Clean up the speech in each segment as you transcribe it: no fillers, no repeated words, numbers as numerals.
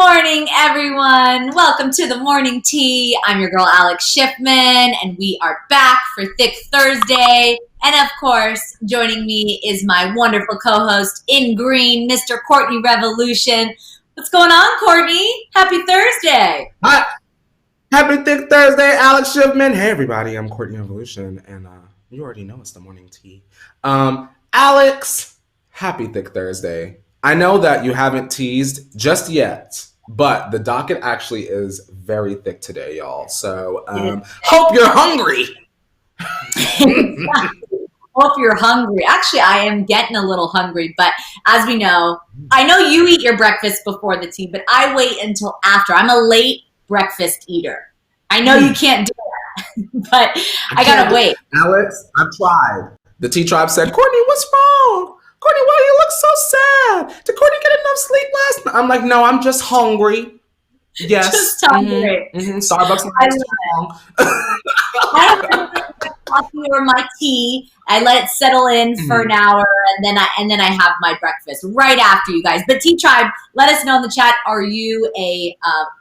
morning, everyone. Welcome to the morning tea. I'm your girl, Alex Schiffman, and we are back for Thick Thursday. And of course, joining me is my wonderful co-host in green, Mr. Courtney Revolution. What's going on, Courtney? Happy Thursday. Hi. Happy Thick Thursday, Alex Schiffman. Hey, everybody. I'm Courtney Revolution, and you already know it's the morning tea. Alex, happy Thick Thursday. I know that you haven't teased just yet, but the docket actually is very thick today, y'all. So hope you're hungry. Hope you're hungry. Actually, I am getting a little hungry, but as we know, I know you eat your breakfast before the tea, but I wait until after. I'm a late breakfast eater. I know you can't do that, but I gotta wait. Alex, I've tried. The tea tribe said, Courtney, what's wrong? Courtney, why do you look so sad? Did Courtney get enough sleep last night? I'm like, no, I'm just hungry. Yes. Just hungry. Starbucks is strong. I have my coffee or my tea. I let it settle in for an hour, and then I have my breakfast right after you guys. But Tea Tribe, let us know in the chat. Are you a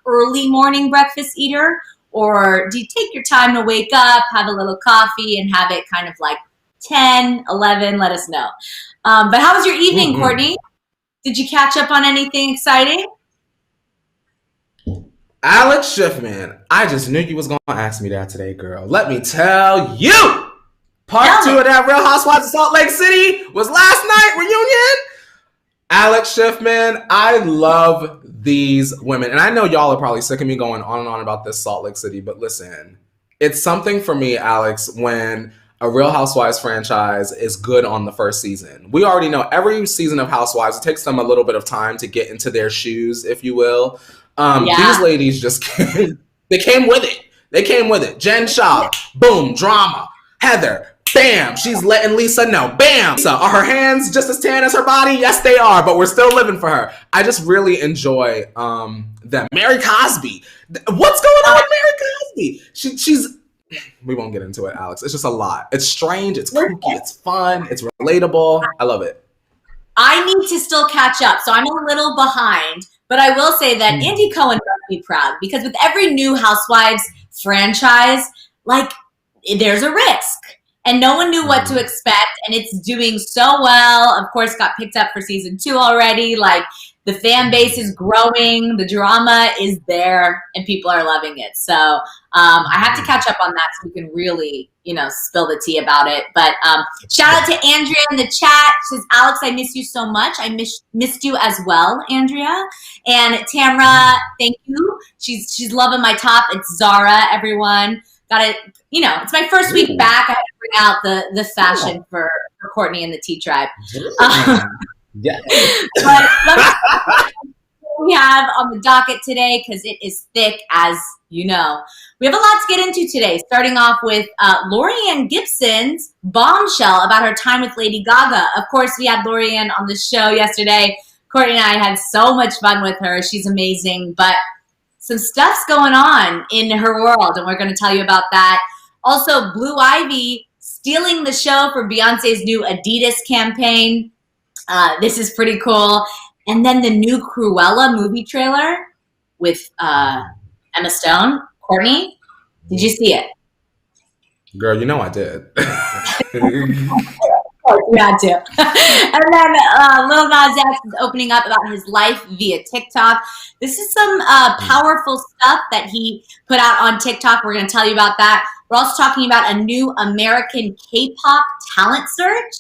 early morning breakfast eater, or do you take your time to wake up, have a little coffee, and have it kind of like 10, 11? Let us know. But how was your evening, Courtney? Did you catch up on anything exciting? Alex Schiffman, I just knew you was going to ask me that today, girl. Let me tell you. Part 2 of that Real Housewives of Salt Lake City was last night, reunion. Alex Schiffman, I love these women. And I know y'all are probably sick of me going on and on about this Salt Lake City, but listen, it's something for me, Alex, when a Real Housewives franchise is good on the first season. We already know every season of Housewives, it takes them a little bit of time to get into their shoes, if you will. These ladies just came. They came with it. They came with it. Jen Shaw, boom, drama. Heather, bam, she's letting Lisa know. Bam! So are her hands just as tan as her body? Yes, they are, but we're still living for her. I just really enjoy them. Mary Cosby. What's going on with Mary Cosby? She's... We won't get into it, Alex. It's just a lot. It's strange. It's kooky. It's fun. It's relatable. I love it. I need to still catch up, so I'm a little behind. But I will say that Andy Cohen must be proud, because with every new Housewives franchise, like, there's a risk. And no one knew what to expect, and it's doing so well. Of course, got picked up for season 2 already. Like, the fan base is growing, the drama is there, and people are loving it. So I have to catch up on that so we can really, spill the tea about it. But shout out to Andrea in the chat. She says, Alex, I miss you so much. I missed you as well, Andrea. And Tamra, thank you. She's loving my top. It's Zara, everyone. Got it. It's my first week back. I had to bring out the fashion for Courtney and the Tea Tribe. Yeah. But we have on the docket today, because it is thick, as you know. We have a lot to get into today, starting off with Lorianne Gibson's bombshell about her time with Lady Gaga. Of course, we had Lorianne on the show yesterday. Courtney and I had so much fun with her. She's amazing, but some stuff's going on in her world, and we're going to tell you about that. Also, Blue Ivy stealing the show for Beyonce's new Adidas campaign. This is pretty cool. And then the new Cruella movie trailer with Emma Stone. Courtney, did you see it? Girl, you know I did. You had to. And then Lil Nas X is opening up about his life via TikTok. This is some powerful stuff that he put out on TikTok. We're going to tell you about that. We're also talking about a new American K-pop talent search,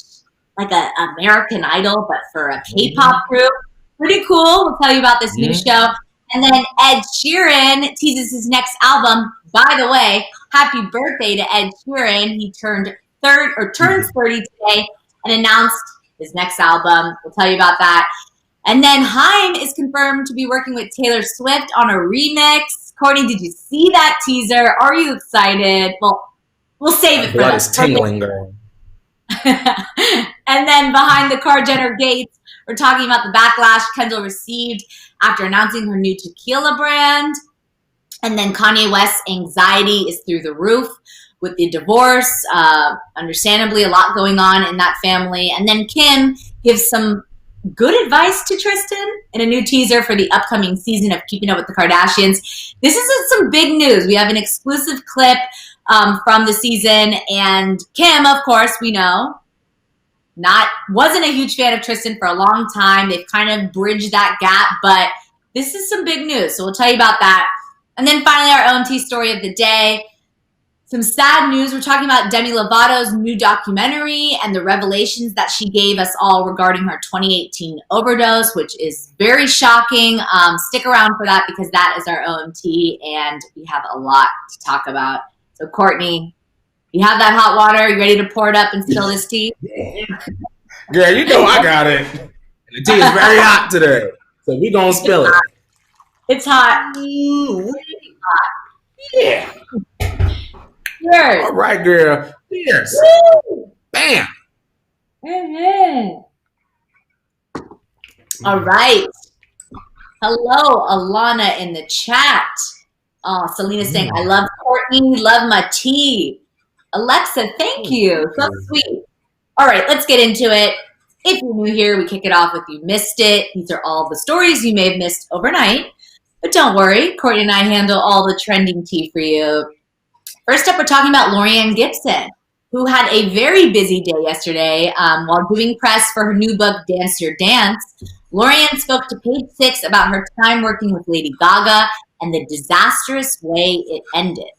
like a American Idol, but for a K-pop group. Pretty cool. We'll tell you about this new show. And then Ed Sheeran teases his next album. By the way, happy birthday to Ed Sheeran. He turns 30 today and announced his next album. We'll tell you about that. And then Haim is confirmed to be working with Taylor Swift on a remix. Courtney, did you see that teaser? Are you excited? Well, we'll save it for blood is tingling, girl. And then behind the Kar Jenner gates, we're talking about the backlash Kendall received after announcing her new tequila brand. And then Kanye West's anxiety is through the roof with the divorce. Understandably, a lot going on in that family. And then Kim gives some good advice to Tristan in a new teaser for the upcoming season of Keeping Up with the Kardashians. This is some big news. We have an exclusive clip from the season, and Kim, of course, we know, wasn't a huge fan of Tristan for a long time. They've kind of bridged that gap, but this is some big news, so we'll tell you about that. And then finally, our OMT story of the day. Some sad news. We're talking about Demi Lovato's new documentary and the revelations that she gave us all regarding her 2018 overdose, which is very shocking. Stick around for that because that is our OMT, and we have a lot to talk about. So, Courtney, you have that hot water? You ready to pour it up and spill this tea? Girl, you know I got it. The tea is very hot today, so we gonna spill it. It's hot. Ooh, hot. Yeah. Cheers. All right, girl. Cheers. Woo. Bam. Mm-hmm. All right. Hello, Alana in the chat. Oh, Selena's saying, I love Courtney, love my tea. Alexa, thank you. So sweet. All right, let's get into it. If you're new here, we kick it off with You Missed It. These are all the stories you may have missed overnight. But don't worry, Courtney and I handle all the trending tea for you. First up, we're talking about Lorianne Gibson, who had a very busy day yesterday while doing press for her new book, Dance Your Dance. Lorianne spoke to Page Six about her time working with Lady Gaga and the disastrous way it ended.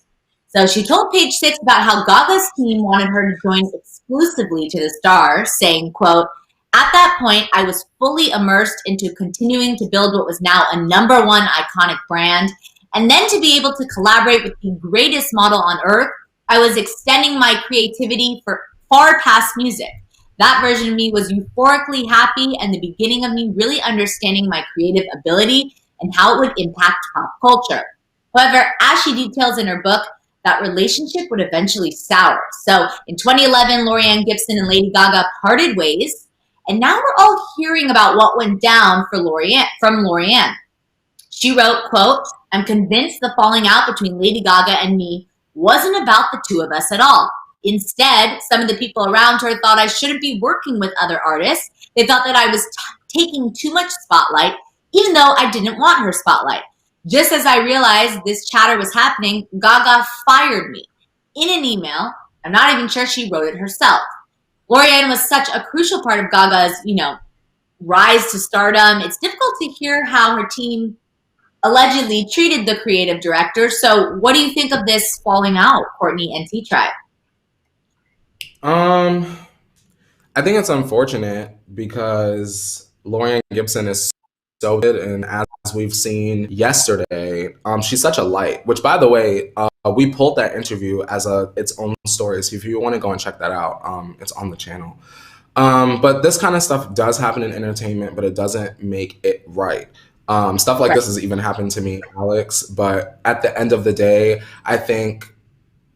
So she told Page Six about how Gaga's team wanted her to join exclusively to the star, saying, quote, at that point, I was fully immersed into continuing to build what was now a #1 iconic brand. And then to be able to collaborate with the greatest model on earth, I was extending my creativity for far past music. That version of me was euphorically happy and the beginning of me really understanding my creative ability and how it would impact pop culture. However, as she details in her book, that relationship would eventually sour. So in 2011, Lorianne Gibson and Lady Gaga parted ways. And now we're all hearing about what went down from Lorianne. She wrote, quote, I'm convinced the falling out between Lady Gaga and me wasn't about the two of us at all. Instead, some of the people around her thought I shouldn't be working with other artists. They thought that I was taking too much spotlight, even though I didn't want her spotlight. Just as I realized this chatter was happening, Gaga fired me in an email. I'm not even sure she wrote it herself. Lorianne was such a crucial part of Gaga's, rise to stardom. It's difficult to hear how her team allegedly treated the creative director. So what do you think of this falling out, Courtney and T-Tribe? I think it's unfortunate because Lorianne Gibson is so good, and as we've seen yesterday, she's such a light, which by the way, we pulled that interview as its own story. So if you want to go and check that out, it's on the channel. But this kind of stuff does happen in entertainment, but it doesn't make it right. Stuff like this has even happened to me, Alex, but at the end of the day, I think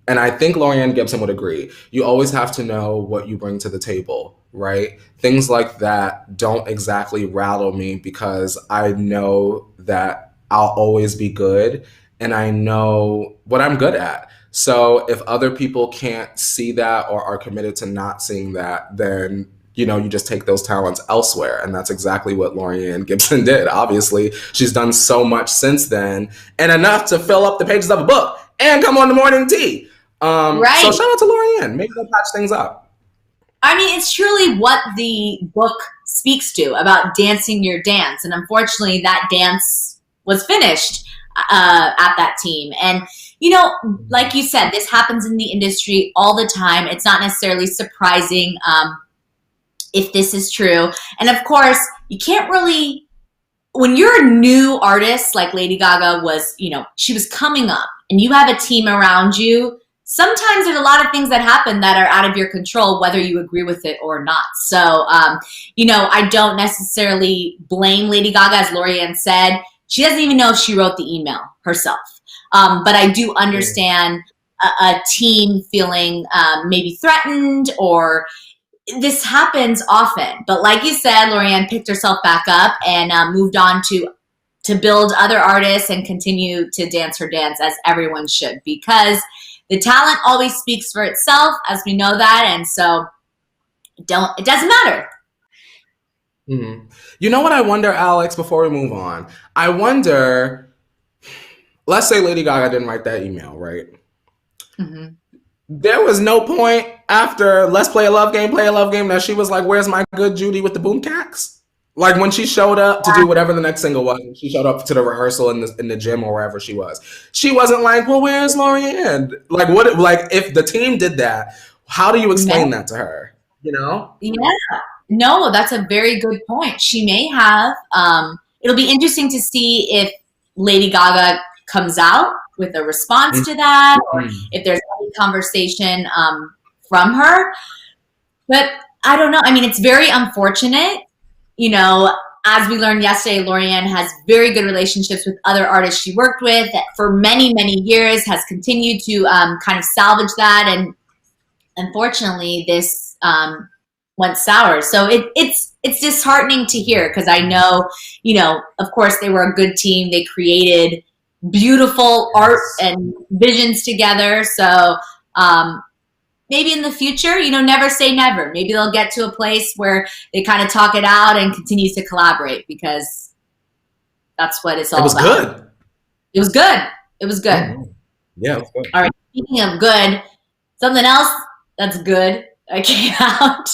Lorianne Gibson would agree, you always have to know what you bring to the table, right? Things like that don't exactly rattle me because I know that I'll always be good and I know what I'm good at. So if other people can't see that or are committed to not seeing that, then you just take those talents elsewhere. And that's exactly what Lorianne Gibson did. Obviously, she's done so much since then and enough to fill up the pages of a book and come on the morning tea. Right. So shout out to Lorianne. Maybe they'll patch things up. I mean, it's truly what the book speaks to about dancing your dance. And unfortunately, that dance was finished at that team. And, like you said, this happens in the industry all the time. It's not necessarily surprising if this is true. And of course, you can't really, when you're a new artist like Lady Gaga was, she was coming up and you have a team around you, sometimes there's a lot of things that happen that are out of your control, whether you agree with it or not. So, I don't necessarily blame Lady Gaga, as Lorianne said. She doesn't even know if she wrote the email herself. But I do understand a team feeling maybe threatened, or this happens often. But like you said, Lorianne picked herself back up and moved on to build other artists and continue to dance her dance, as everyone should, because the talent always speaks for itself, as we know that, and so it doesn't matter. Mhm. You know what I wonder, Alex, before we move on? I wonder, let's say Lady Gaga didn't write that email, right? Mm-hmm. There was no point after Let's Play a Love Game that she was like, where's my good Judy with the boomcats? Like when she showed up to do whatever the next single was, she showed up to the rehearsal in the gym or wherever she was. She wasn't like, well, where's Lorianne? Like what? Like if the team did that, how do you explain that to her? You know? Yeah. No, that's a very good point. She may have. It'll be interesting to see if Lady Gaga comes out with a response to that, or Mhm. if there's any conversation from her. But I don't know. I mean, it's very unfortunate. You know, as we learned yesterday, Lorianne has very good relationships with other artists she worked with for many, many years, has continued to kind of salvage that. And unfortunately, this went sour. So it's disheartening to hear because I know, you know, of course they were a good team. They created beautiful art and visions together. So maybe in the future, you know, never say never. Maybe they'll get to a place where they kind of talk it out and continue to collaborate because that's what it's It all was about. good. It was good. It was good. Mm-hmm. Yeah, it was good. All right. Speaking of good, something else that's good that came out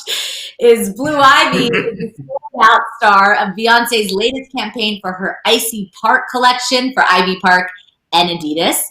is Blue Ivy is the standout star of Beyonce's latest campaign for her Icy Park collection for Ivy Park and Adidas.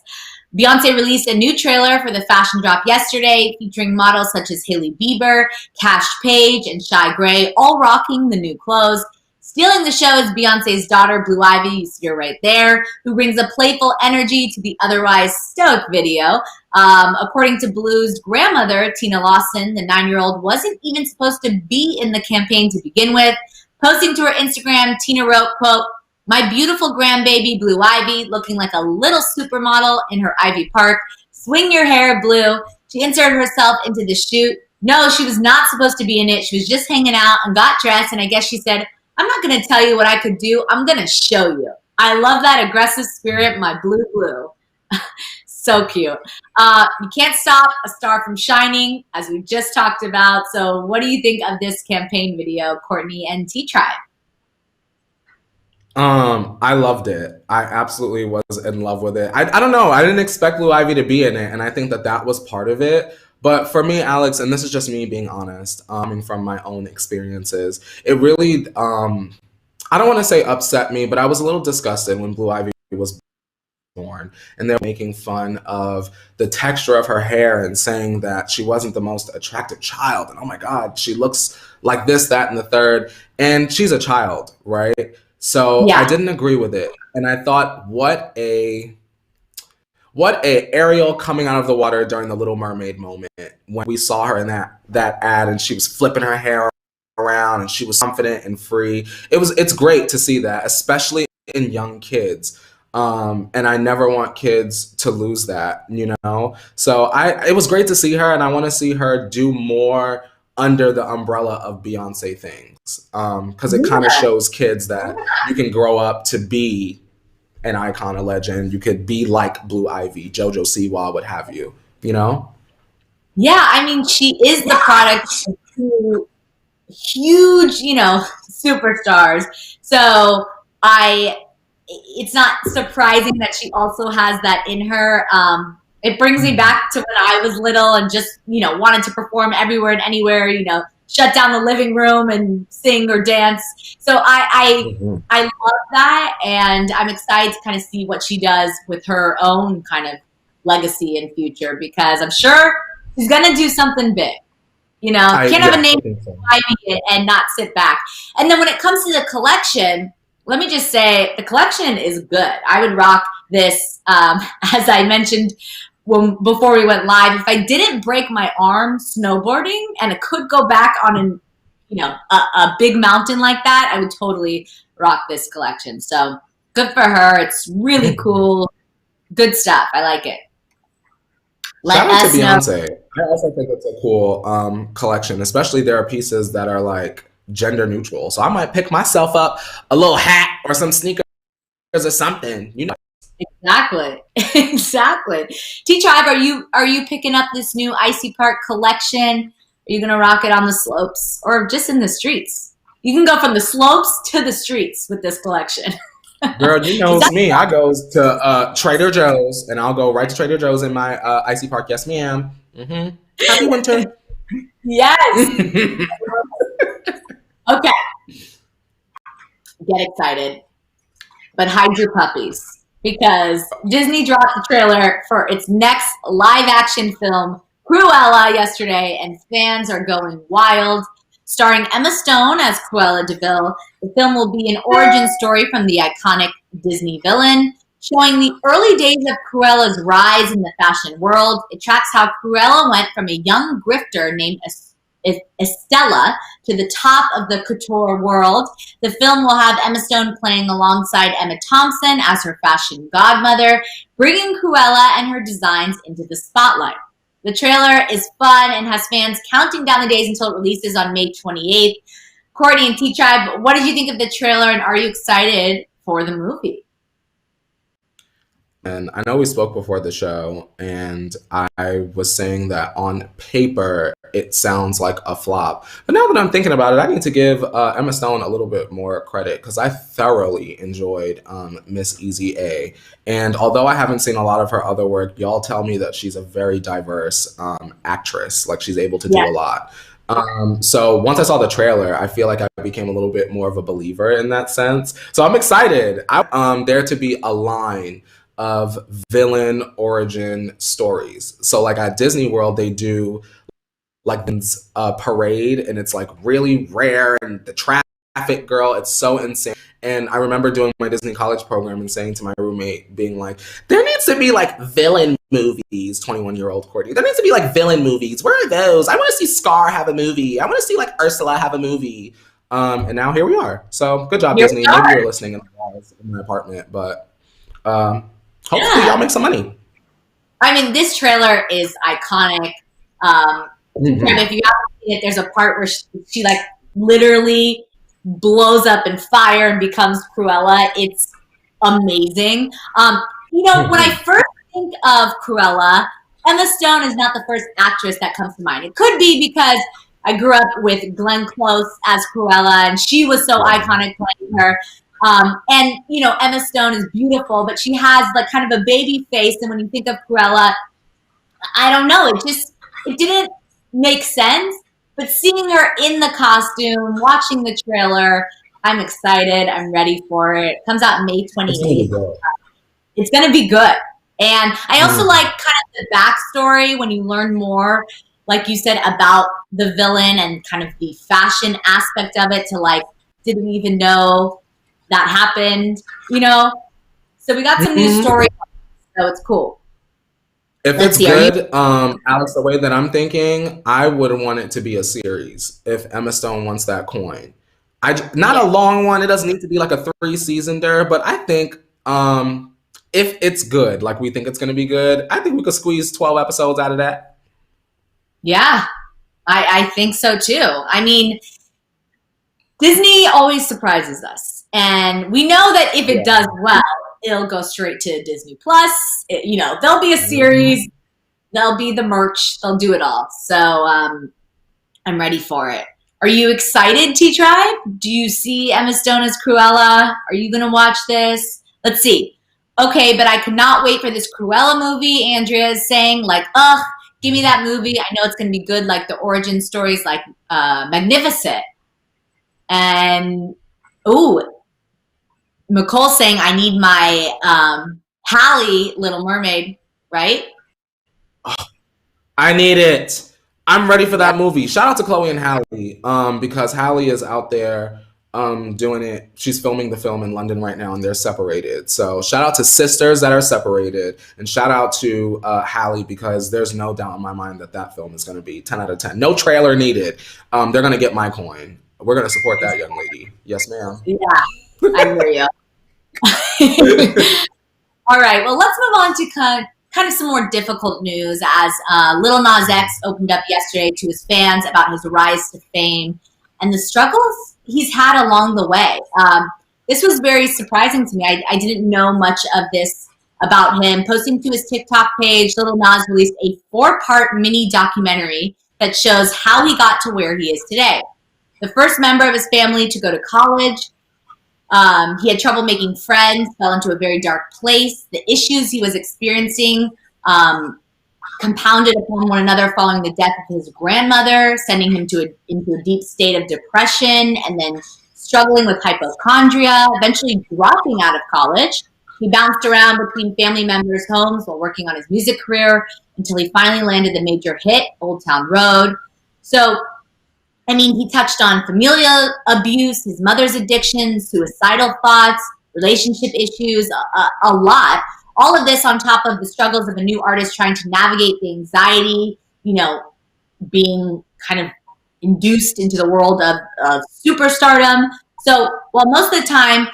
Beyonce released a new trailer for the fashion drop yesterday, featuring models such as Hailey Bieber, Cash Page, and Shy Gray, all rocking the new clothes. Stealing the show is Beyonce's daughter, Blue Ivy, you see her right there, who brings a playful energy to the otherwise stoic video. According to Blue's grandmother, Tina Lawson, the 9-year-old wasn't even supposed to be in the campaign to begin with. Posting to her Instagram, Tina wrote, quote, "My beautiful grandbaby, Blue Ivy, looking like a little supermodel in her Ivy Park. Swing your hair, Blue." She inserted herself into the shoot. No, she was not supposed to be in it. She was just hanging out and got dressed. And I guess she said, "I'm not going to tell you what I could do. I'm going to show you." I love that aggressive spirit, my blue. So cute. You can't stop a star from shining, as we just talked about. So what do you think of this campaign video, Courtney and T-Tribe? I loved it. I absolutely was in love with it. I don't know. I didn't expect Blue Ivy to be in it, and I think that that was part of it. But for me, Alex, and this is just me being honest, and from my own experiences, it really, I don't want to say upset me, but I was a little disgusted when Blue Ivy was born, and they were making fun of the texture of her hair and saying that she wasn't the most attractive child, and oh my God, she looks like this, that, and the third, and she's a child, right? So I Yeah. didn't agree with it, and I thought, what a Ariel coming out of the water during the Little Mermaid moment when we saw her in that ad and she was flipping her hair around and she was confident and free. It's great to see that, especially in young kids. And I never want kids to lose that, you know. So it was great to see her, and I want to see her do more under the umbrella of Beyonce things, because it kind of shows kids that you can grow up to be an icon, a legend. You could be like Blue Ivy, JoJo Siwa, what have you. You know? Yeah, I mean, she is the product of two huge, you know, superstars. So it's not surprising that she also has that in her. It brings me back to when I was little and just, you know, wanted to perform everywhere and anywhere, you know, shut down the living room and sing or dance. So I love that, and I'm excited to kind of see what she does with her own kind of legacy in future because I'm sure she's gonna do something big. You know, can't have a name Ivy and not sit back. And then when it comes to the collection, let me just say the collection is good. I would rock this, as I mentioned before we went live. If I didn't break my arm snowboarding and it could go back on a big mountain like that, I would totally rock this collection. So good for her. It's really cool. Good stuff. I like it. Shout Let out to us know. Beyonce. I also think it's a cool collection, especially there are pieces that are like gender neutral. So I might pick myself up a little hat or some sneakers or something, you know. Exactly. Exactly. T-Tribe, are you picking up this new Icy Park collection? Are you gonna rock it on the slopes or just in the streets? You can go from the slopes to the streets with this collection. Girl, you know me. I goes to Trader Joe's, and I'll go right to Trader Joe's in my icy park. Yes, ma'am. Mm-hmm. Happy winter. Yes. Okay. Get excited, but hide your puppies because Disney dropped the trailer for its next live-action film, Cruella, yesterday, and fans are going wild. Starring Emma Stone as Cruella de Vil, the film will be an origin story from the iconic Disney villain, showing the early days of Cruella's rise in the fashion world. It tracks how Cruella went from a young grifter named Estella to the top of the couture world. The film will have Emma Stone playing alongside Emma Thompson as her fashion godmother, bringing Cruella and her designs into the spotlight. The trailer is fun and has fans counting down the days until it releases on May 28th. Courtney and T-Tribe, what did you think of the trailer, and are you excited for the movie? And I know we spoke before the show, and I was saying that on paper, it sounds like a flop. But now that I'm thinking about it, I need to give Emma Stone a little bit more credit because I thoroughly enjoyed Miss Easy A. And although I haven't seen a lot of her other work, y'all tell me that she's a very diverse actress. Like, she's able to do a lot. So once I saw the trailer, I feel like I became a little bit more of a believer in that sense. So I'm excited. There to be a line of villain origin stories. So like at Disney World, they do like this parade, and it's like really rare, and the traffic girl, it's so insane. And I remember doing my Disney college program and saying to my roommate, being like, there needs to be like villain movies, 21-year-old Courtney. There needs to be like villain movies. Where are those? I want to see Scar have a movie. I want to see like Ursula have a movie. And now here we are. So good job, Disney. Maybe you're listening in my apartment, but hopefully y'all make some money. I mean, this trailer is iconic. If you haven't seen it, there's a part where she like literally blows up in fire and becomes Cruella. It's amazing. When I first think of Cruella, Emma Stone is not the first actress that comes to mind. It could be because I grew up with Glenn Close as Cruella, and she was so iconic playing her. Emma Stone is beautiful, but she has like kind of a baby face. And when you think of Cruella, I don't know. It didn't make sense. But seeing her in the costume, watching the trailer, I'm excited. I'm ready for it. It comes out May 28th. It's going to be good. And I also like kind of the backstory when you learn more, like you said, about the villain and kind of the fashion aspect of it to like, didn't even know that happened, So we got some new stories, so it's cool. If it's good, Alex, the way that I'm thinking, I would want it to be a series if Emma Stone wants that coin. Not a long one. It doesn't need to be like a 3-seasoner, but I think if it's good, like we think it's going to be good, I think we could squeeze 12 episodes out of that. Yeah, I think so too. I mean, Disney always surprises us. And we know that if it does well, it'll go straight to Disney Plus. There'll be a series, there'll be the merch, they'll do it all. So I'm ready for it. Are you excited, T-Tribe? Do you see Emma Stone as Cruella? Are you going to watch this? Let's see. Okay, but I could not wait for this Cruella movie. Andrea is saying, like, give me that movie. I know it's going to be good, like the origin stories, like Magnificent. And, McCole's saying, I need my Hallie Little Mermaid, right? I need it. I'm ready for that movie. Shout out to Chloe and Hallie, because Hallie is out there doing it. She's filming the film in London right now, and they're separated. So shout out to sisters that are separated, and shout out to Hallie, because there's no doubt in my mind that film is going to be 10 out of 10. No trailer needed. They're going to get my coin. We're going to support that young lady. Yes, ma'am. Yeah, I hear you. All right, well, let's move on to kind of some more difficult news as Lil Nas X opened up yesterday to his fans about his rise to fame and the struggles he's had along the way. This was very surprising to me. I didn't know much of this about him. Posting to his TikTok page, Lil Nas released a 4-part mini documentary that shows how he got to where he is today. the first member of his family to go to college. He had trouble making friends, fell into a very dark place. The issues he was experiencing compounded upon one another following the death of his grandmother, sending him into a deep state of depression, and then struggling with hypochondria, eventually dropping out of college. He bounced around between family members' homes while working on his music career until he finally landed the major hit, Old Town Road. So, I mean, he touched on familial abuse, his mother's addiction, suicidal thoughts, relationship issues, a lot. All of this on top of the struggles of a new artist trying to navigate the anxiety, being kind of induced into the world of superstardom. So while most of the time,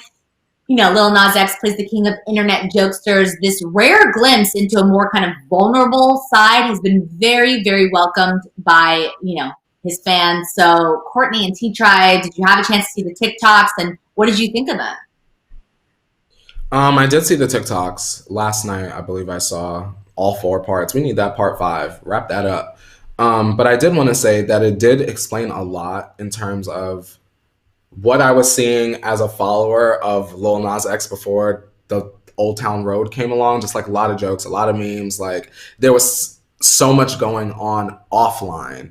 Lil Nas X plays the king of internet jokesters, this rare glimpse into a more kind of vulnerable side has been very, very welcomed by, his fans. So Courtney and T-Try, did you have a chance to see the TikToks, and what did you think of them? I did see the TikToks last night. I believe I saw all 4 parts. We need that part 5. Wrap that up. But I did want to say that it did explain a lot in terms of what I was seeing as a follower of Lil Nas X before the Old Town Road came along. Just like a lot of jokes, a lot of memes. Like there was so much going on offline,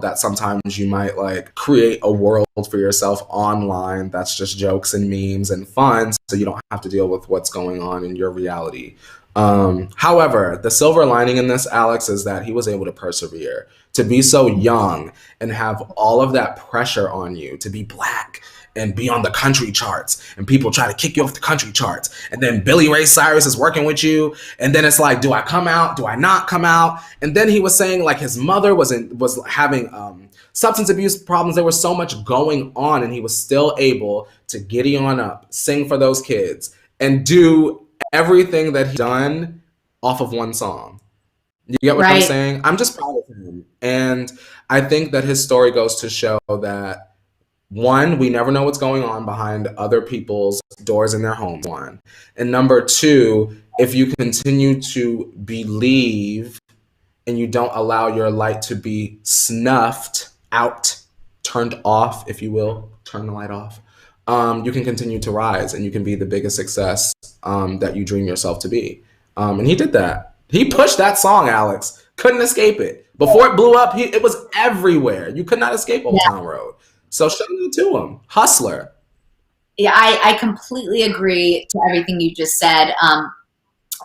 that sometimes you might like create a world for yourself online that's just jokes and memes and fun, so you don't have to deal with what's going on in your reality. However, the silver lining in this, Alex, is that he was able to persevere, to be so young and have all of that pressure on you to be black and be on the country charts, and people try to kick you off the country charts, and then Billy Ray Cyrus is working with you, and then it's like, do I come out? Do I not come out? And then he was saying like his mother was having substance abuse problems. There was so much going on, and he was still able to giddy on up, sing for those kids, and do everything that he's done off of one song. You get what I'm saying? I'm just proud of him. And I think that his story goes to show that, one, we never know what's going on behind other people's doors in their homes, one. And number 2, if you continue to believe and you don't allow your light to be snuffed out, turned off, if you will, turn the light off, you can continue to rise and you can be the biggest success that you dream yourself to be. And he did that. He pushed that song, Alex. Couldn't escape it. Before it blew up, it was everywhere. You could not escape Old Town Road. So shout out to him. Hustler. Yeah, I completely agree to everything you just said.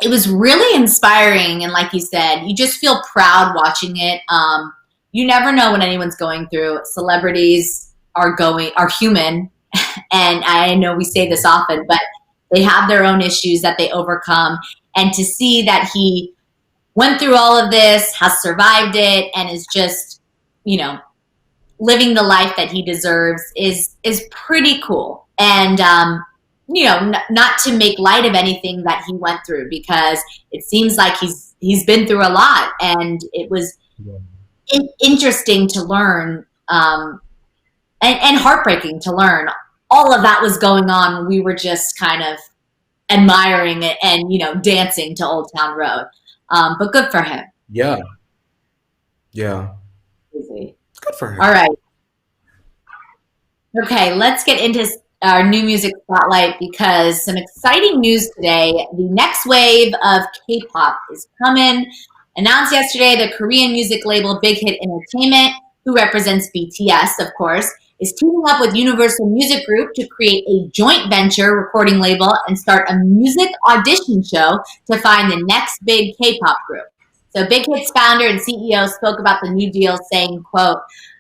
It was really inspiring. And like you said, you just feel proud watching it. You never know what anyone's going through. Celebrities are human. And I know we say this often, but they have their own issues that they overcome. And to see that he went through all of this, has survived it, and is just, living the life that he deserves is pretty cool. And, not to make light of anything that he went through, because it seems like he's been through a lot, and it was interesting to learn, and heartbreaking to learn all of that was going on. We were just kind of admiring it and, dancing to Old Town Road. But good for him. Yeah. Easy. Good for him. All right. Okay, let's get into our new music spotlight, because some exciting news today. The next wave of K-pop is coming. Announced yesterday, the Korean music label Big Hit Entertainment, who represents BTS, of course, is teaming up with Universal Music Group to create a joint venture recording label and start a music audition show to find the next big K-pop group. So Big Hit's founder and CEO spoke about the new deal, saying, quote,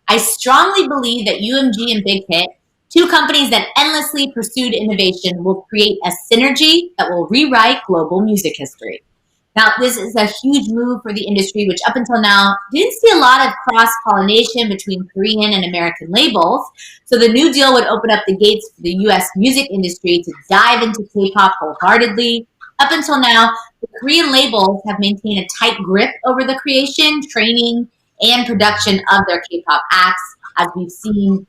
"I strongly believe that UMG and Big Hit, two companies that endlessly pursued innovation, will create a synergy that will rewrite global music history." Now, this is a huge move for the industry, which up until now didn't see a lot of cross-pollination between Korean and American labels. So the new deal would open up the gates for the U.S. music industry to dive into K-pop wholeheartedly. Up until now, the Korean labels have maintained a tight grip over the creation, training, and production of their K-pop acts, as we've seen.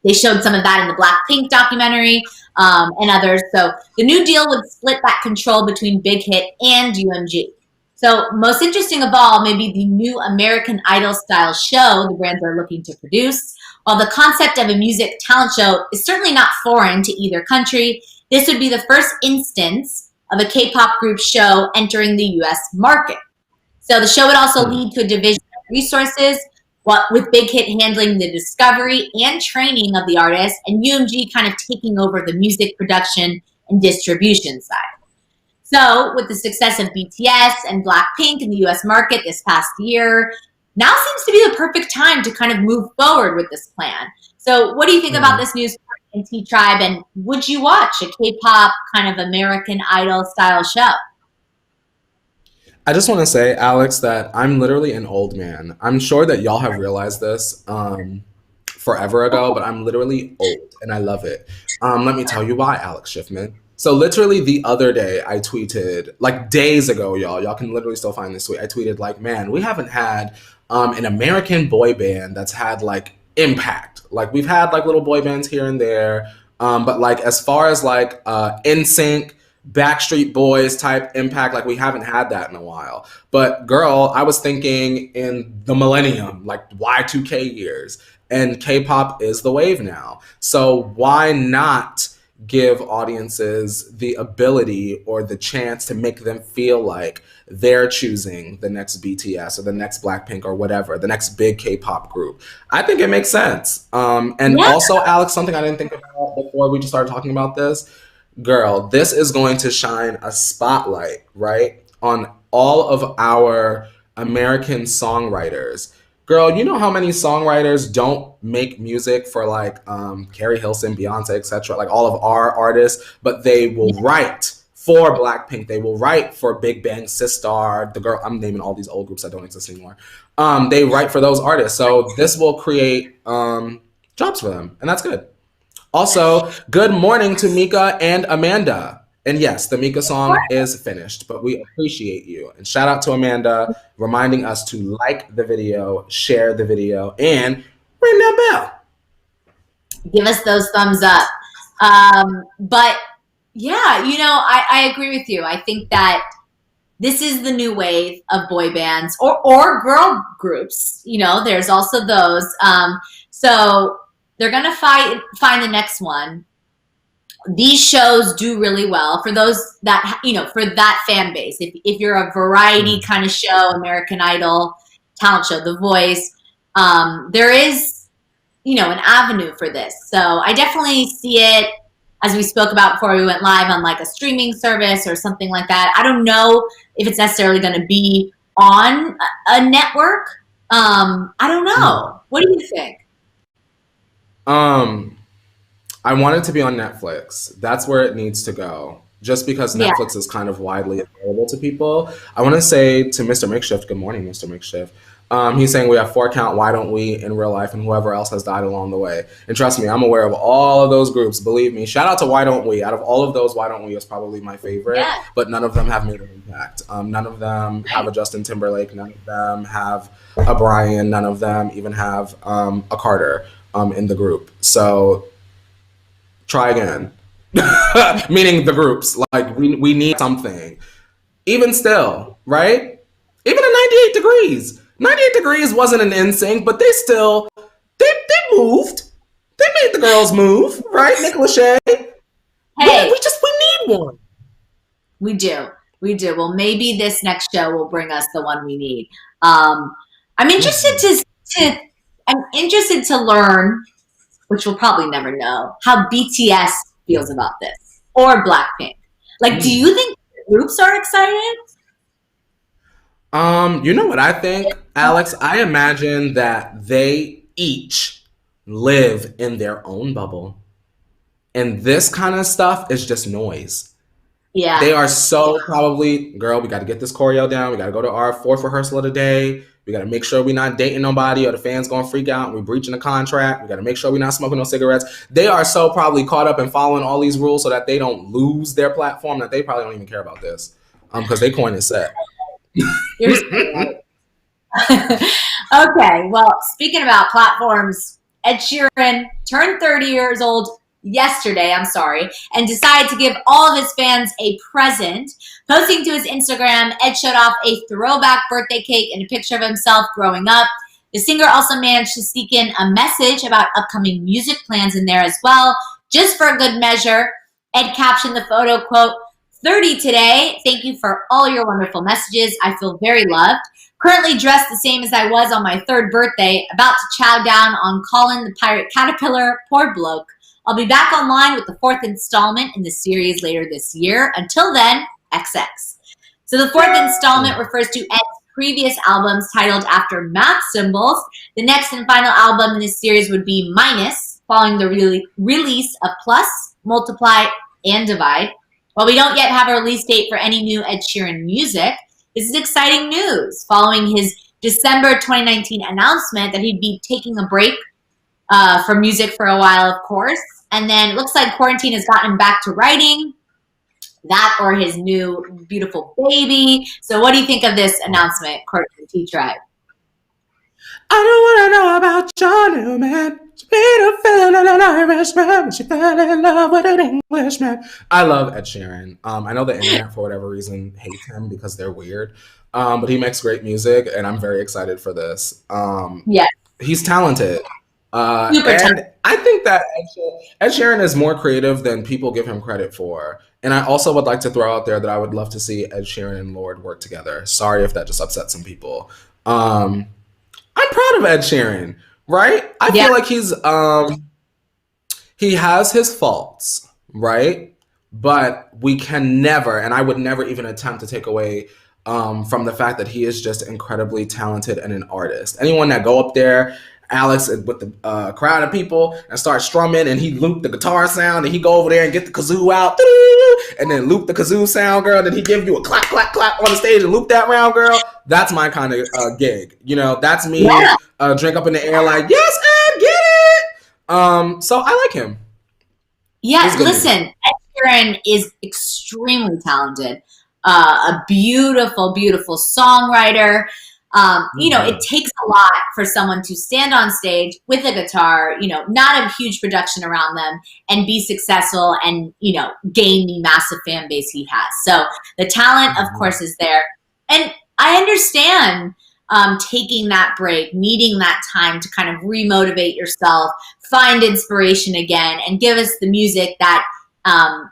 They showed some of that in the Blackpink documentary and others. So the new deal would split that control between Big Hit and UMG. So most interesting of all, maybe the new American Idol style show the brands are looking to produce. While the concept of a music talent show is certainly not foreign to either country, this would be the first instance of a K-pop group show entering the US market. So the show would also lead to a division of resources, with Big Hit handling the discovery and training of the artist, and UMG kind of taking over the music production and distribution side. So with the success of BTS and Blackpink in the US market this past year, now seems to be the perfect time to kind of move forward with this plan. So what do you think about this news in T-Tribe, and would you watch a K-pop kind of American Idol style show? I just want to say, Alex, that I'm literally an old man. I'm sure that y'all have realized this forever ago, but I'm literally old and I love it. Let me tell you why, Alex Schiffman. So literally the other day I tweeted, like days ago, y'all can literally still find this tweet. I tweeted like, man, we haven't had an American boy band that's had like impact. Like we've had like little boy bands here and there. But like as far as like NSYNC, Backstreet Boys type impact, like we haven't had that in a while. But girl, I was thinking in the millennium, like Y2K years, and K-pop is the wave now. So why not give audiences the ability or the chance to make them feel like they're choosing the next BTS or the next Blackpink or whatever, the next big K-pop group? I think it makes sense. Also, Alex, something I didn't think about before we just started talking about this. Girl, this is going to shine a spotlight, right, on all of our American songwriters. Girl, you know how many songwriters don't make music for like Carrie Hilson, Beyonce, etc., like all of our artists, but they will write for Blackpink, they will write for Big Bang Sistar, the girl, I'm naming all these old groups that don't exist anymore. They write for those artists. So this will create jobs for them, and that's good. Also, good morning to Mika and Amanda. And yes, the Mika song is finished, but we appreciate you. And shout out to Amanda reminding us to like the video, share the video, and ring that bell. Give us those thumbs up. But yeah, you know, I agree with you. I think that this is the new wave of boy bands or girl groups. You know, there's also those. So they're going to find the next one. These shows do really well for those that, you know, for that fan base. If you're a variety kind of show, American Idol, talent show, The Voice, there is, you know, an avenue for this. So I definitely see it, as we spoke about before we went live, on like a streaming service or something like that. I don't know if it's necessarily going to be on a network. I don't know. What do you think? I want it to be on Netflix. That's where it needs to go. Just because Netflix is kind of widely available to people. I want to say to Mr. Makeshift, good morning, Mr. Makeshift. He's saying we have 4 count, why don't we, in real life, and whoever else has died along the way. And trust me, I'm aware of all of those groups. Believe me. Shout out to Why Don't We. Out of all of those, Why Don't We is probably my favorite. Yeah. But none of them have made an impact. None of them have a Justin Timberlake. None of them have a Brian. None of them even have a Carter in the group. So try again. Meaning the groups. Like, we need something. Even still, right? Even in 98 Degrees. 98 Degrees wasn't an NSYNC, but they still, they moved. They made the girls move, right? Nick Lachey. Hey. We need one. We do. Well, maybe this next show will bring us the one we need. I'm interested I'm interested to learn, which we'll probably never know, how BTS feels about this, or Blackpink. Like, do you think groups are excited? You know what I think, Alex? I imagine that they each live in their own bubble. And this kind of stuff is just noise. Yeah. They are so probably, girl, we got to get this choreo down. We got to go to our 4th rehearsal of the day. We got to make sure we're not dating nobody or the fans going to freak out and we're breaching a contract. We got to make sure we're not smoking no cigarettes. They are so probably caught up in following all these rules so that they don't lose their platform, that they probably don't even care about this because they coin is set. You're right. Okay, well, speaking about platforms, Ed Sheeran turned 30 years old yesterday, and decided to give all of his fans a present. Posting to his Instagram, Ed showed off a throwback birthday cake and a picture of himself growing up. The singer also managed to sneak in a message about upcoming music plans in there as well, just for a good measure. Ed captioned the photo, quote, 30 today. Thank you for all your wonderful messages. I feel very loved. Currently dressed the same as I was on my 3rd birthday, about to chow down on Colin the Pirate Caterpillar. Poor bloke. I'll be back online with the 4th installment in the series later this year. Until then, XX. So the 4th installment refers to Ed's previous albums titled after math symbols. The next and final album in this series would be Minus, following the release of Plus, Multiply, and Divide. While we don't yet have a release date for any new Ed Sheeran music, this is exciting news following his December 2019 announcement that he'd be taking a break from music for a while, of course. And then it looks like quarantine has gotten him back to writing, that or his new beautiful baby. So what do you think of this announcement, Courtney and T-Tribe? I don't want to know about your new man. She made her feel like an Irishman, but she fell in love with an Englishman. I love Ed Sheeran. I know the internet, for whatever reason, hates him because they're weird. But he makes great music, and I'm very excited for this. Yeah. He's talented. And I think that Ed Sheeran is more creative than people give him credit for. And I also would like to throw out there that I would love to see Ed Sheeran and Lorde work together. Sorry if that just upset some people. I'm proud of Ed Sheeran, right? I feel like he has his faults, right? But we can never, and I would never even attempt to take away from the fact that he is just incredibly talented and an artist. Anyone that go up there, Alex, with the crowd of people and start strumming, and he loop the guitar sound, and he go over there and get the kazoo out, and then loop the kazoo sound, girl, and then he give you a clap, clap, clap on the stage and loop that round, girl. That's my kind of gig. You know, that's me. Drink up in the air like, yes, Ed, get it. So I like him. Yeah, listen, Ed Sheeran is extremely talented. A beautiful, beautiful songwriter. You know, it takes a lot for someone to stand on stage with a guitar, you know, not a huge production around them, and be successful and, you know, gain the massive fan base he has. So the talent, of course, is there. And I understand taking that break, needing that time to kind of remotivate yourself, find inspiration again, and give us the music that,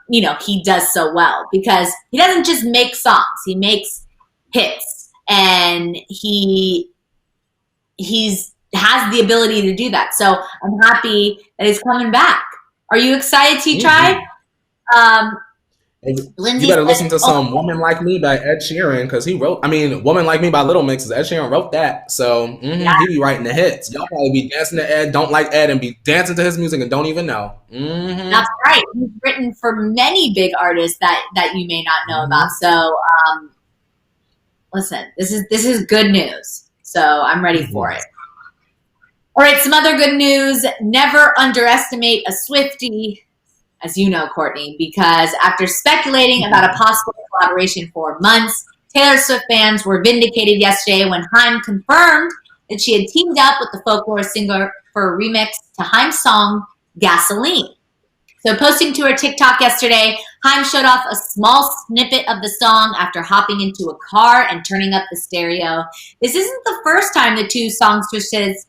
you know, he does so well. Because he doesn't just make songs, he makes hits. And he has the ability to do that. So I'm happy that he's coming back. Are you excited, T-Tribe? You better listen to some Woman Like Me by Ed Sheeran, because he wrote, Woman Like Me by Little Mix, Ed Sheeran wrote that. So he be writing the hits. Y'all probably be dancing to Ed, don't like Ed, and be dancing to his music and don't even know. That's right. He's written for many big artists that you may not know about. So listen, this is good news. So I'm ready for it. All right, some other good news. Never underestimate a Swiftie, as you know, Courtney, because after speculating about a possible collaboration for months, Taylor Swift fans were vindicated yesterday when Haim confirmed that she had teamed up with the folklore singer for a remix to Haim's song, Gasoline. So posting to her TikTok yesterday, Haim showed off a small snippet of the song after hopping into a car and turning up the stereo. This isn't the first time the two songstresses,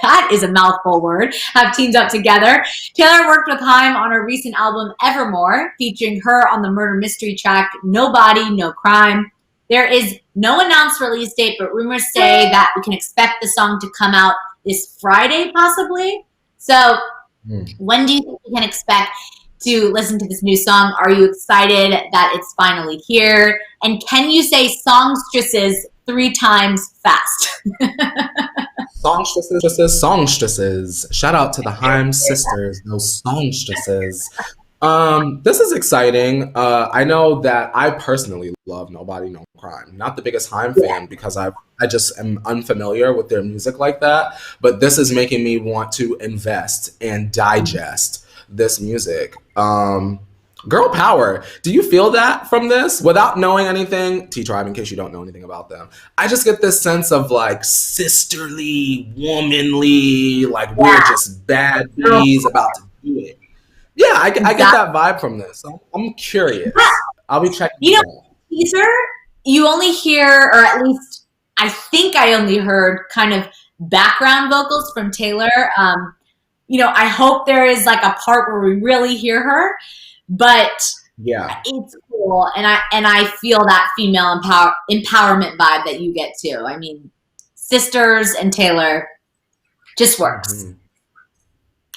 that is a mouthful word, have teamed up together. Taylor worked with Haim on her recent album Evermore, featuring her on the murder mystery track No Body, No Crime. There is no announced release date, but rumors say that we can expect the song to come out this Friday, possibly. So when do you think we can expect to listen to this new song? Are you excited that it's finally here? And can you say songstresses 3 times fast? Songstresses. Shout out to the Haim sisters, those songstresses. This is exciting. I know that I personally love Nobody, No Crime. Not the biggest Haim fan because I just am unfamiliar with their music like that. But this is making me want to invest and digest this music. Girl power. Do you feel that from this? Without knowing anything, T-Tribe, in case you don't know anything about them, I just get this sense of like sisterly, womanly, like we're just bad bees about to do it. Yeah, I get that vibe from this. I'm curious. I'll be checking. You know, teaser, you only hear, or at least I think I only heard kind of background vocals from Taylor. I hope there is like a part where we really hear her, but Yeah. it's cool. And I feel that female empowerment vibe that you get too. I mean, sisters and Taylor just works. Mm-hmm.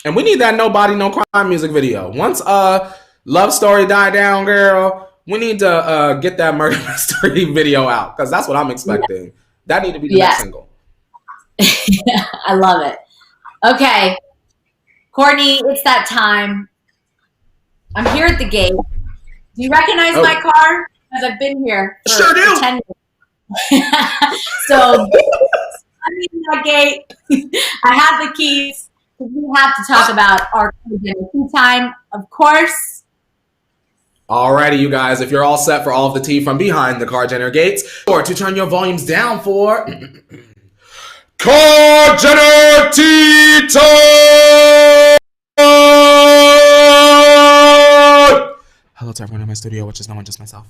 And we need that No Body, No Crime music video. Once Love Story died down, girl, we need to get that Murder Mystery video out, because that's what I'm expecting. Yeah. That need to be the next single. I love it. Okay, Courtney, it's that time. I'm here at the gate. Do you recognize my car? Because I've been here for sure do. 10 minutes. So I'm in that gate. I have the keys. We have to talk about our Kiki Time, of course. Alrighty, you guys, if you're all set for all of the tea from behind the car Jenner gates, or to turn your volumes down for Car Jenner Tea Time! Hello to everyone in my studio, which is no one, just myself.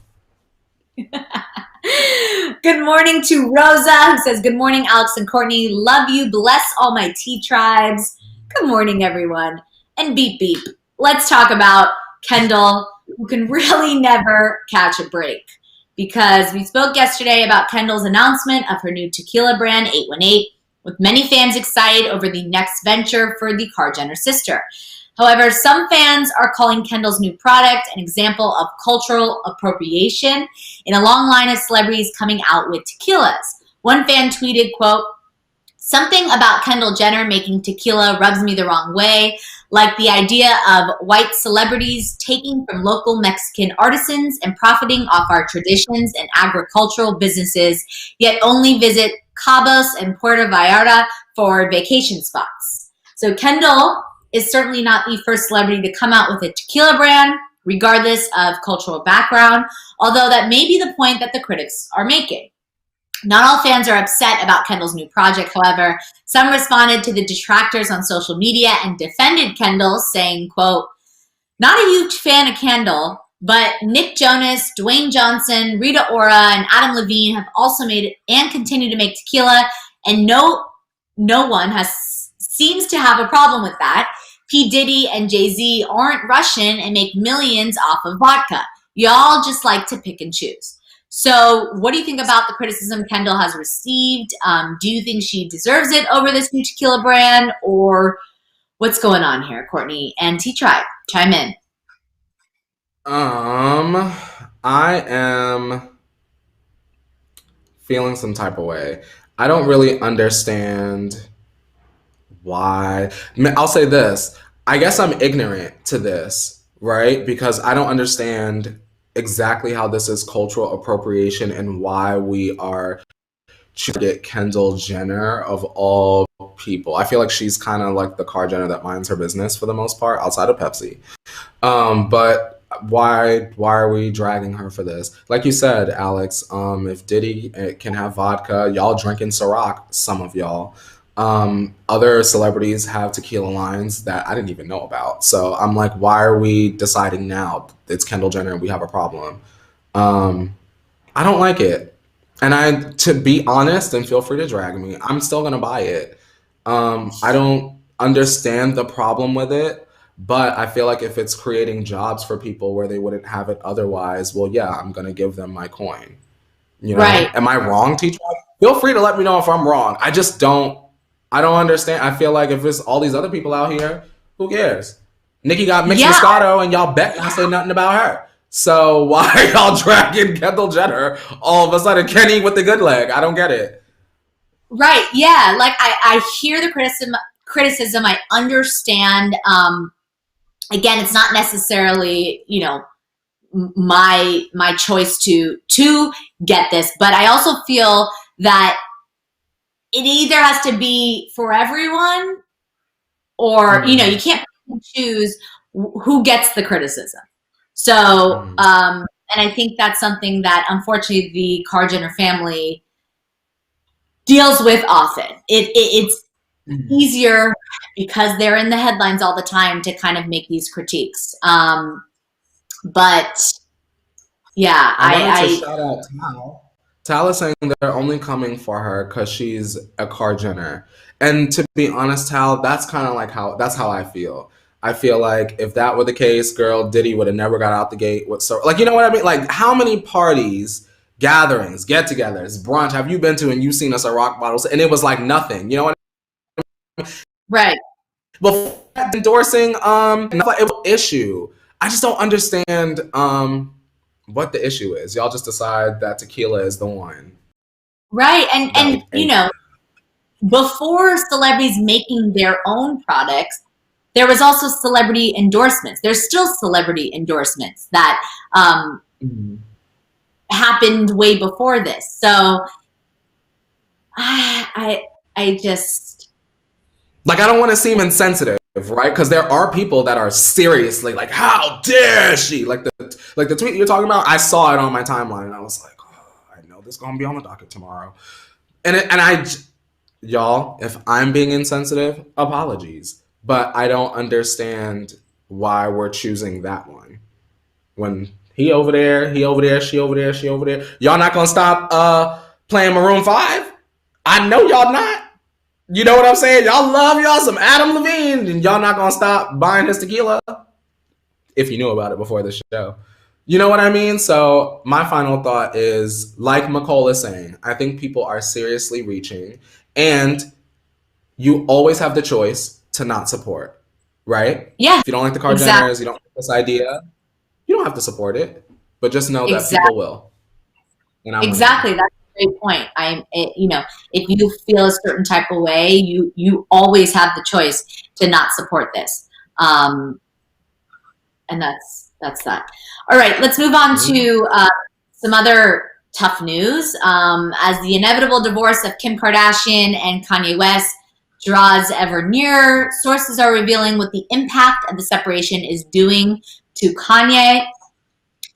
Good morning to Rosa, who says, good morning, Alex and Courtney. Love you. Bless all my tea tribes. Good morning, everyone. And beep, beep. Let's talk about Kendall, who can really never catch a break. Because we spoke yesterday about Kendall's announcement of her new tequila brand, 818, with many fans excited over the next venture for the Kar Jenner sister. However, some fans are calling Kendall's new product an example of cultural appropriation in a long line of celebrities coming out with tequilas. One fan tweeted, quote, something about Kendall Jenner making tequila rubs me the wrong way, like the idea of white celebrities taking from local Mexican artisans and profiting off our traditions and agricultural businesses, yet only visit Cabos and Puerto Vallarta for vacation spots. So Kendall is certainly not the first celebrity to come out with a tequila brand, regardless of cultural background, although that may be the point that the critics are making. Not all fans are upset about Kendall's new project, however. Some responded to the detractors on social media and defended Kendall, saying, quote, not a huge fan of Kendall, but Nick Jonas, Dwayne Johnson, Rita Ora, and Adam Levine have also made it and continue to make tequila, and no one seems to have a problem with that. P. Diddy and Jay-Z aren't Russian and make millions off of vodka. Y'all just like to pick and choose. So what do you think about the criticism Kendall has received? Do you think she deserves it over this new tequila brand, or what's going on here, Courtney and T-Tribe? Chime in. I am feeling some type of way. I don't really understand why. I'll say this. I guess I'm ignorant to this, right? Because I don't understand exactly how this is cultural appropriation and why we are trying to get Kendall Jenner of all people. I feel like she's kind of like the Kar Jenner that minds her business for the most part, outside of Pepsi. But why are we dragging her for this? Like you said, Alex, if Diddy can have vodka, y'all drinking Ciroc, some of y'all. Other celebrities have tequila lines that I didn't even know about. So I'm like, why are we deciding now it's Kendall Jenner and we have a problem? I don't like it. And to be honest, and feel free to drag me, I'm still going to buy it. I don't understand the problem with it, but I feel like if it's creating jobs for people where they wouldn't have it otherwise, well, yeah, I'm going to give them my coin. You know, right. Am I wrong, teacher? Feel free to let me know if I'm wrong. I don't understand. I feel like if it's all these other people out here, who cares? Nikki got mixed Moscato and y'all bet not say nothing about her. So why are y'all dragging Kendall Jenner all of a sudden? Kenny with the good leg. I don't get it. Right. Yeah. Like I hear the criticism. I understand. Again, it's not necessarily, my choice to get this, but I also feel that it either has to be for everyone or, you can't choose who gets the criticism. So, and I think that's something that unfortunately the Kar Jenner family deals with often. It's easier because they're in the headlines all the time to kind of make these critiques. But yeah, I shout out Tal is saying they're only coming for her because she's a Jenner. And to be honest, Tal, that's kind of like that's how I feel. I feel like if that were the case, girl, Diddy would have never got out the gate with like, you know what I mean? Like, how many parties, gatherings, get-togethers, brunch have you been to and you've seen us at rock bottles and it was like nothing? You know what I mean? Right. Before endorsing, it was an issue. I just don't understand what the issue is. Y'all just decide that tequila is the one. Right. And you know, before celebrities making their own products, there was also celebrity endorsements. There's still celebrity endorsements that happened way before this. So I just like, I don't want to seem insensitive, right? Because there are people that are seriously like, how dare she? Like the tweet you're talking about, I saw it on my timeline and I was like, oh, I know this is gonna be on the docket tomorrow. Y'all, if I'm being insensitive, apologies. But I don't understand why we're choosing that one. When he over there, she over there, she over there. Y'all not gonna stop playing Maroon 5? I know y'all not. You know what I'm saying? Y'all love y'all some Adam Levine, and y'all not gonna stop buying his tequila. If you knew about it before the show. You know what I mean? So my final thought is, like McCall is saying, I think people are seriously reaching, and you always have the choice to not support, right? Yeah. If you don't like the Jenners, you don't like this idea, you don't have to support it, but just know that people will. And exactly. That's a great point. You know, if you feel a certain type of way, you always have the choice to not support this. And that's that. All right, let's move on to some other tough news. As the inevitable divorce of Kim Kardashian and Kanye West draws ever nearer, sources are revealing what the impact of the separation is doing to Kanye.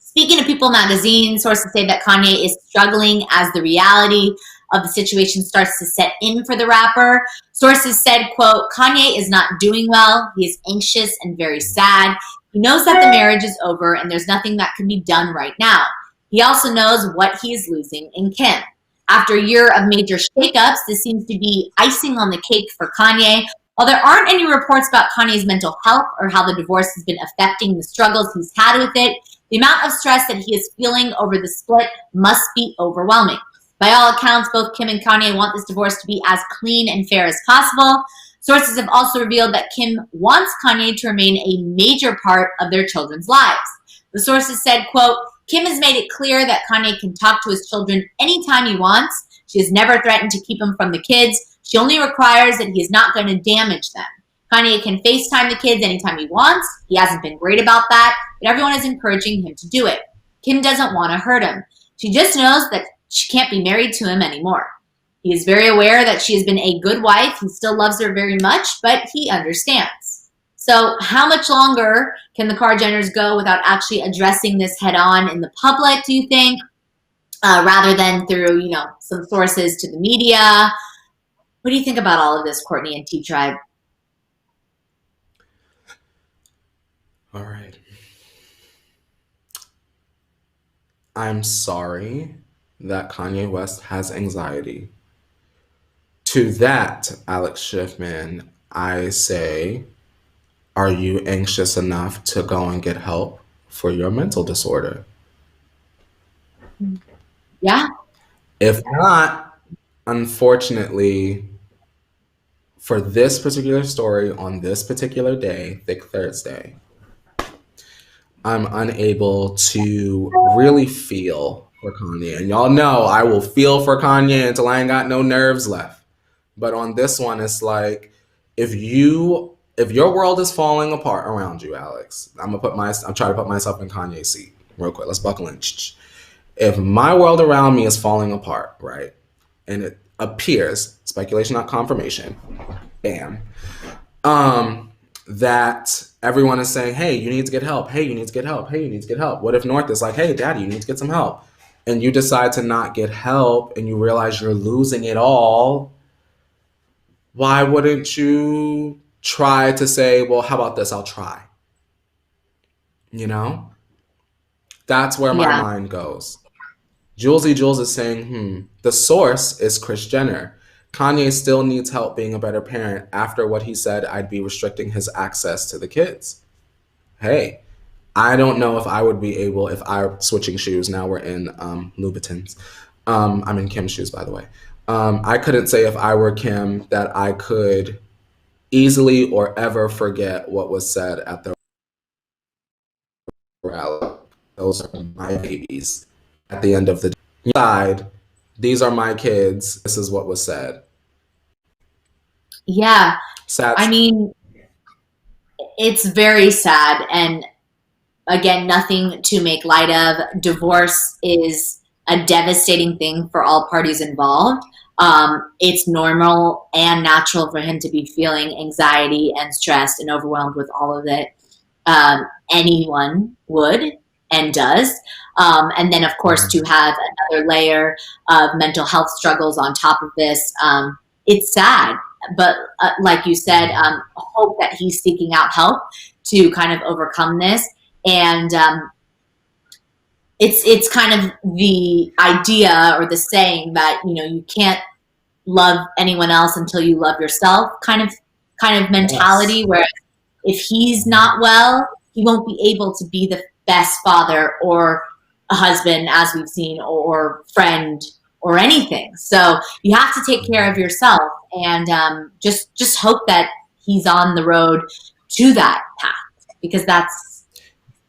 Speaking to People magazine, sources say that Kanye is struggling as the reality of the situation starts to set in for the rapper. Sources said, quote, Kanye is not doing well. He is anxious and very sad. He knows that the marriage is over and there's nothing that can be done right now. He also knows what he is losing in Kim. After a year of major shakeups, this seems to be icing on the cake for Kanye. While there aren't any reports about Kanye's mental health or how the divorce has been affecting the struggles he's had with it, the amount of stress that he is feeling over the split must be overwhelming. By all accounts, both Kim and Kanye want this divorce to be as clean and fair as possible. Sources have also revealed that Kim wants Kanye to remain a major part of their children's lives. The sources said, quote, Kim has made it clear that Kanye can talk to his children anytime he wants. She has never threatened to keep him from the kids. She only requires that he is not going to damage them. Kanye can FaceTime the kids anytime he wants. He hasn't been great about that, but everyone is encouraging him to do it. Kim doesn't want to hurt him. She just knows that she can't be married to him anymore. He is very aware that she has been a good wife. He still loves her very much, but he understands. So how much longer can the Jenners go without actually addressing this head on in the public, do you think? Rather than through, you know, some sources to the media. What do you think about all of this, Courtney and T-Tribe? All right. I'm sorry that Kanye West has anxiety. To that, Alex Schiffman, I say, are you anxious enough to go and get help for your mental disorder? Yeah. If not, unfortunately, for this particular story on this particular day, Thick Thursday, I'm unable to really feel for Kanye. And y'all know I will feel for Kanye until I ain't got no nerves left. But on this one, it's like, if your world is falling apart around you, Alex, I'm trying to put myself in Kanye's seat real quick. Let's buckle in. If my world around me is falling apart, right, and it appears, speculation, not confirmation, bam, that everyone is saying, hey, you need to get help. Hey, you need to get help. Hey, you need to get help. What if North is like, hey, daddy, you need to get some help? And you decide to not get help and you realize you're losing it all. Why wouldn't you try to say, well, how about this? I'll try. You know? That's where my mind goes. Julesy Jules is saying, the source is Kris Jenner. Kanye still needs help being a better parent. After what he said, I'd be restricting his access to the kids. Hey, I don't know if I would be able, if I'm switching shoes, now we're in Louboutins. I'm in Kim's shoes, by the way. I couldn't say if I were Kim that I could easily or ever forget what was said at the rally. Those are my babies. At the end of the day, these are my kids. This is what was said. Yeah. Sad. I mean, it's very sad. And again, nothing to make light of. Divorce is a devastating thing for all parties involved. It's normal and natural for him to be feeling anxiety and stressed and overwhelmed with all of it. Anyone would and does. And then, of course, to have another layer of mental health struggles on top of this, it's sad. But like you said, hope that he's seeking out help to kind of overcome this. And it's kind of the idea or the saying that, you know, you can't love anyone else until you love yourself kind of mentality. Yes. Where if he's not well, he won't be able to be the best father or a husband, as we've seen, or friend or anything. So you have to take care of yourself, and just hope that he's on the road to that path, because that's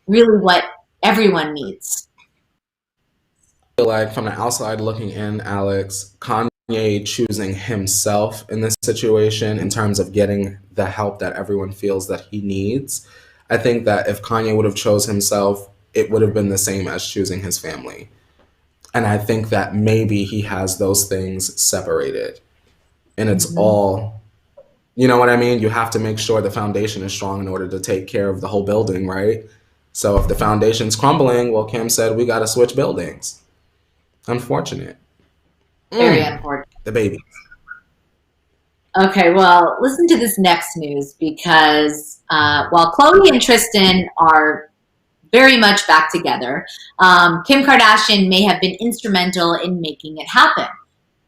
really what everyone needs. I feel like from the outside looking in, Alex, Kanye choosing himself in this situation in terms of getting the help that everyone feels that he needs. I think that if Kanye would have chose himself, it would have been the same as choosing his family. And I think that maybe he has those things separated. And it's all, you know what I mean? You have to make sure the foundation is strong in order to take care of the whole building, right? So if the foundation's crumbling, well, Kim said we got to switch buildings. Unfortunate. Very unfortunate. The baby. Okay, well, listen to this next news, because while Khloe and Tristan are very much back together, Kim Kardashian may have been instrumental in making it happen.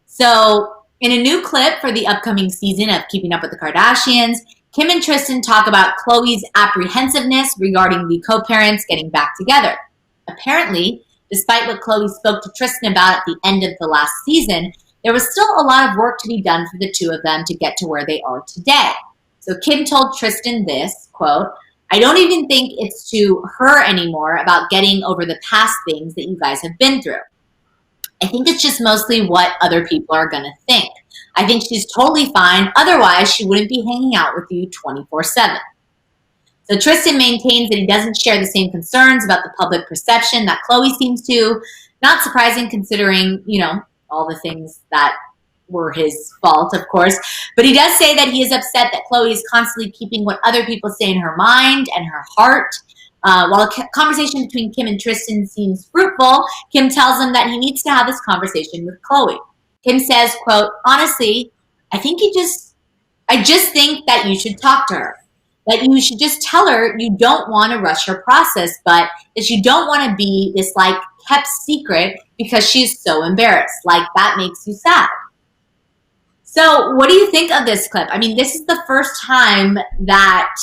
So in a new clip for the upcoming season of Keeping Up with the Kardashians, Kim and Tristan talk about Khloe's apprehensiveness regarding the co-parents getting back together. Apparently, despite what Khloe spoke to Tristan about at the end of the last season, there was still a lot of work to be done for the two of them to get to where they are today. So Kim told Tristan this, quote, "I don't even think it's to her anymore about getting over the past things that you guys have been through. I think it's just mostly what other people are going to think. I think she's totally fine. Otherwise, she wouldn't be hanging out with you 24/7. So Tristan maintains that he doesn't share the same concerns about the public perception that Khloe seems to. Not surprising, considering, you know, all the things that were his fault, of course. But he does say that he is upset that Khloe is constantly keeping what other people say in her mind and her heart. While a conversation between Kim and Tristan seems fruitful, Kim tells him that he needs to have this conversation with Khloe. Kim says, quote, "Honestly, I just think that you should talk to her. That you should just tell her you don't want to rush her process, but that you don't want to be this like kept secret because she's so embarrassed. Like that makes you sad." So what do you think of this clip? I mean, this is the first time that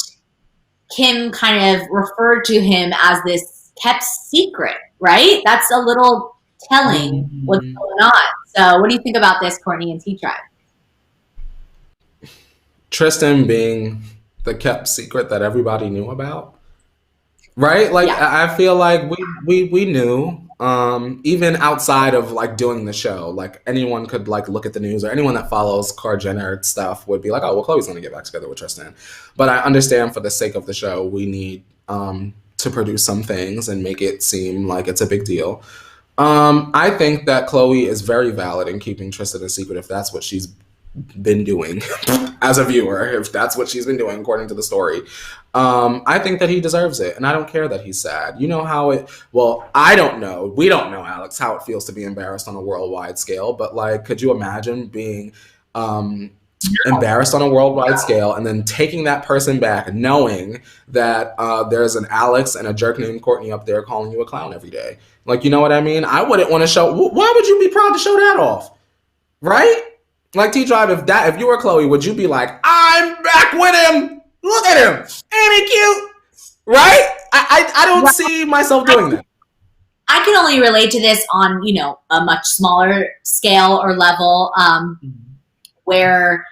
Kim kind of referred to him as this kept secret, right? That's a little telling what's going on. So what do you think about this, Courtney and T-Tribe? Tristan being the kept secret that everybody knew about, right? Like, yeah. I feel like we knew, even outside of like doing the show, like anyone could like look at the news, or anyone that follows Kar Jenner stuff would be like, oh, well, Khloe's gonna get back together with Tristan. But I understand for the sake of the show, we need to produce some things and make it seem like it's a big deal. I think that Khloe is very valid in keeping Tristan a secret if that's what she's been doing as a viewer, if that's what she's been doing according to the story. I think that he deserves it, and I don't care that he's sad. You know how it, well, I don't know, we don't know, Alex, how it feels to be embarrassed on a worldwide scale, but like, could you imagine being embarrassed on a worldwide scale, and then taking that person back, knowing that there's an Alex and a jerk named Courtney up there calling you a clown every day. Like, you know what I mean? I wouldn't want to show. Why would you be proud to show that off? Right? Like, T-Drive, if you were Chloe, would you be like, I'm back with him? Look at him. Ain't he cute? Right? I don't see myself doing that. I can only relate to this on, a much smaller scale or level, where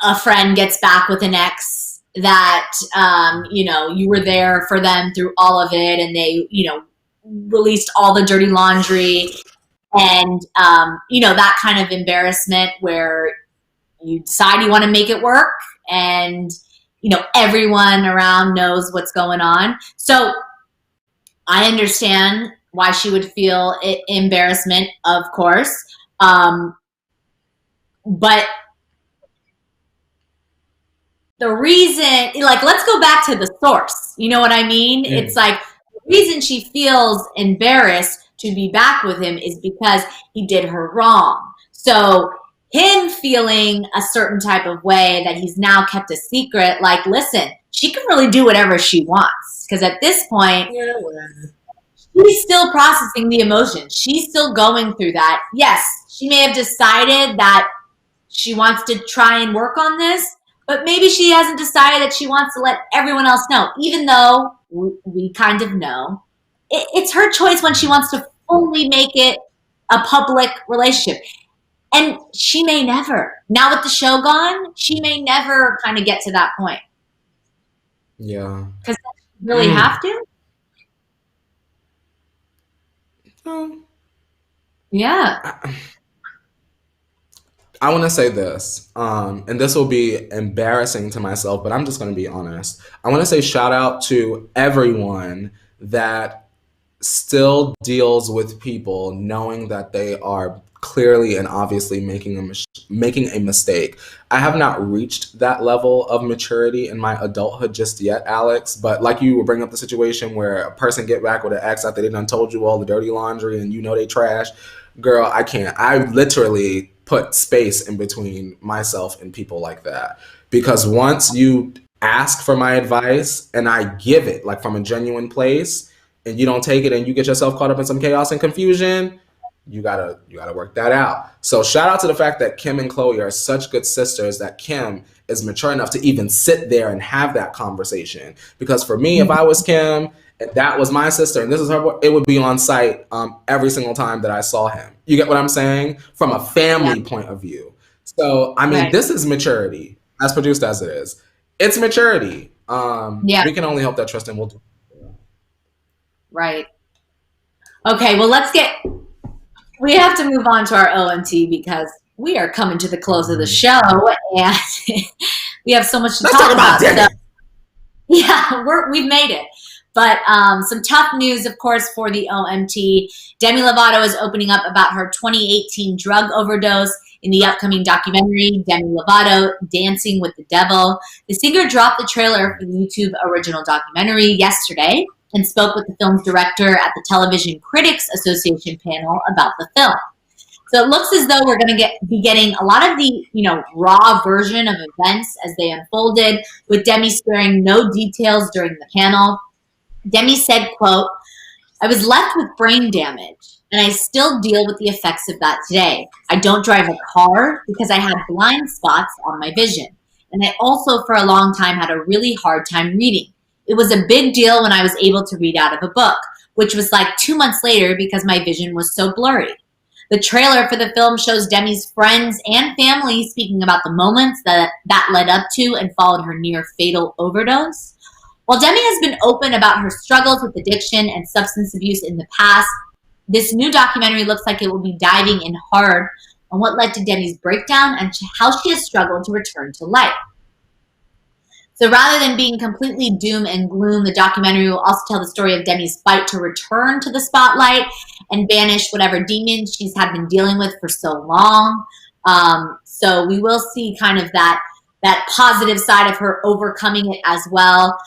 a friend gets back with an ex that, you were there for them through all of it, and they, released all the dirty laundry, and, that kind of embarrassment where you decide you want to make it work, and, everyone around knows what's going on. So I understand why she would feel embarrassment, of course. But the reason, let's go back to the source. You know what I mean? Mm. It's like the reason she feels embarrassed to be back with him is because he did her wrong. So him feeling a certain type of way that he's now kept a secret, listen, she can really do whatever she wants. Because at this point, she's still processing the emotions. She's still going through that. Yes, she may have decided that she wants to try and work on this, but maybe she hasn't decided that she wants to let everyone else know, even though we kind of know. It's her choice when she wants to fully make it a public relationship. And she may never. Now with the show gone, she may never kind of get to that point. Yeah. Because she really have to? Yeah. I want to say this, and this will be embarrassing to myself, but I'm just going to be honest. I want to say shout out to everyone that still deals with people knowing that they are clearly and obviously making a mistake. I have not reached that level of maturity in my adulthood just yet, Alex, but like you were bringing up the situation where a person get back with an ex after they done told you all the dirty laundry and they trash. Girl, I can't. I literally put space in between myself and people like that, because once you ask for my advice and I give it from a genuine place and you don't take it and you get yourself caught up in some chaos and confusion, you gotta work that out. So shout out to the fact that Kim and Chloe are such good sisters that Kim is mature enough to even sit there and have that conversation. Because for me, if I was Kim and that was my sister and this is her, it would be on site every single time that I saw him. You get what I'm saying? From a family point of view. So, I mean, This is maturity, as produced as it is. It's maturity. We can only hope that Tristan will do. Right. Okay, well, we have to move on to our OMT because we are coming to the close of the show and we have so much to talk about. So, we've made it. But some tough news, of course, for the OMT. Demi Lovato is opening up about her 2018 drug overdose in the upcoming documentary, Demi Lovato, Dancing with the Devil. The singer dropped the trailer for the YouTube original documentary yesterday and spoke with the film's director at the Television Critics Association panel about the film. So it looks as though we're going to be getting a lot of the, raw version of events as they unfolded, with Demi sparing no details during the panel. Demi said, quote, "I was left with brain damage, and I still deal with the effects of that today. I don't drive a car because I had blind spots on my vision. And I also, for a long time, had a really hard time reading. It was a big deal when I was able to read out of a book, which was 2 months later because my vision was so blurry." The trailer for the film shows Demi's friends and family speaking about the moments that led up to and followed her near fatal overdose. While Demi has been open about her struggles with addiction and substance abuse in the past, this new documentary looks like it will be diving in hard on what led to Demi's breakdown and how she has struggled to return to life. So rather than being completely doom and gloom, the documentary will also tell the story of Demi's fight to return to the spotlight and banish whatever demons she's had been dealing with for so long. So we will see kind of that positive side of her overcoming it as well.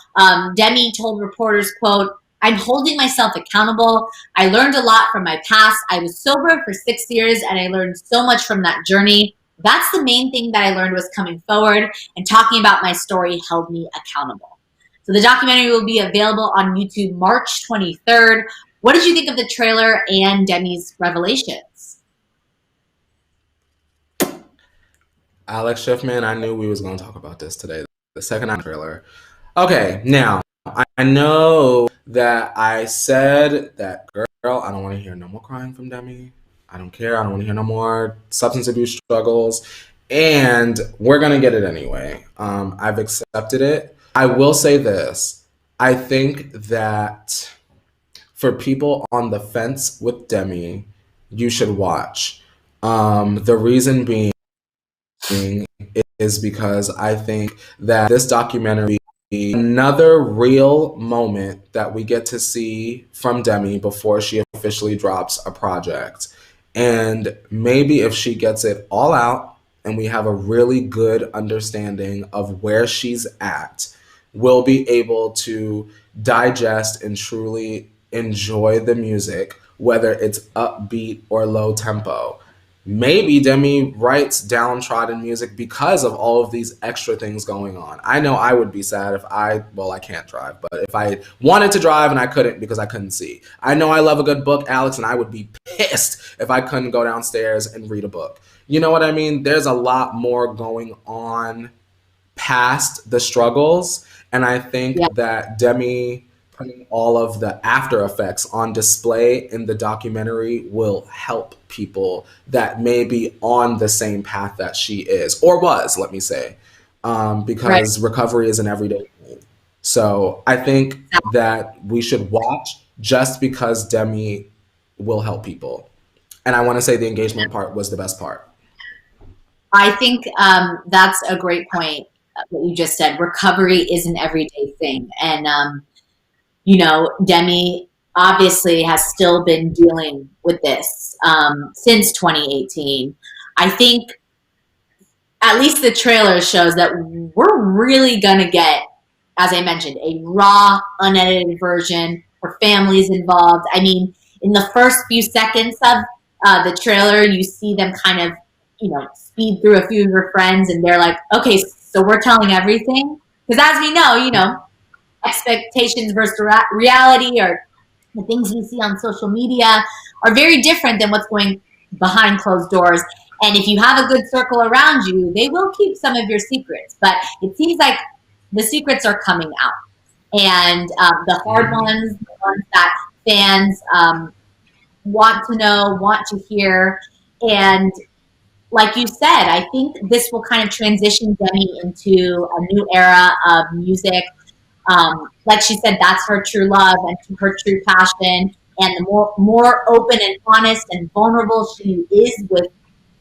Demi told reporters, quote, "I'm holding myself accountable. I learned a lot from my past. I was sober for 6 years and I learned so much from that journey. That's the main thing that I learned was coming forward and talking about my story held me accountable. So the documentary will be available on YouTube March 23rd. What did you think of the trailer and Demi's revelations? Alex Schiffman, I knew we was going to talk about this today. The second trailer. Okay, now, I know that I said that, girl, I don't want to hear no more crying from Demi. I don't care. I don't want to hear no more substance abuse struggles. And we're going to get it anyway. I've accepted it. I will say this. I think that for people on the fence with Demi, you should watch. The reason being is because I think that this documentary is another real moment that we get to see from Demi before she officially drops a project. And maybe if she gets it all out and we have a really good understanding of where she's at, we'll be able to digest and truly enjoy the music, whether it's upbeat or low tempo. Maybe Demi writes downtrodden music because of all of these extra things going on. I know I would be sad if I can't drive, but if I wanted to drive and I couldn't because I couldn't see. I know I love a good book, Alex, and I would be pissed if I couldn't go downstairs and read a book. You know what I mean? There's a lot more going on past the struggles, and I think that Demi putting all of the after effects on display in the documentary will help people that may be on the same path that she is, or was, let me say, because recovery is an everyday thing. So I think that we should watch just because Demi will help people. And I want to say the engagement part was the best part. I think that's a great point, what you just said. Recovery is an everyday thing. And, you know, Demi obviously has still been dealing with this since 2018. I think at least the trailer shows that we're really going to get, as I mentioned, a raw, unedited version where families involved. I mean, in the first few seconds of the trailer, you see them kind of, you know, speed through a few of her friends, and they're like, okay, so we're telling everything? Because as we know, you know, expectations versus reality, or the things we see on social media, are very different than what's going behind closed doors. And if you have a good circle around you, they will keep some of your secrets. But it seems like the secrets are coming out. And the hard ones, the ones that fans want to know, want to hear. And like you said, I think this will kind of transition Demi into a new era of music. Like she said, that's her true love and her true passion. And the more open and honest and vulnerable she is with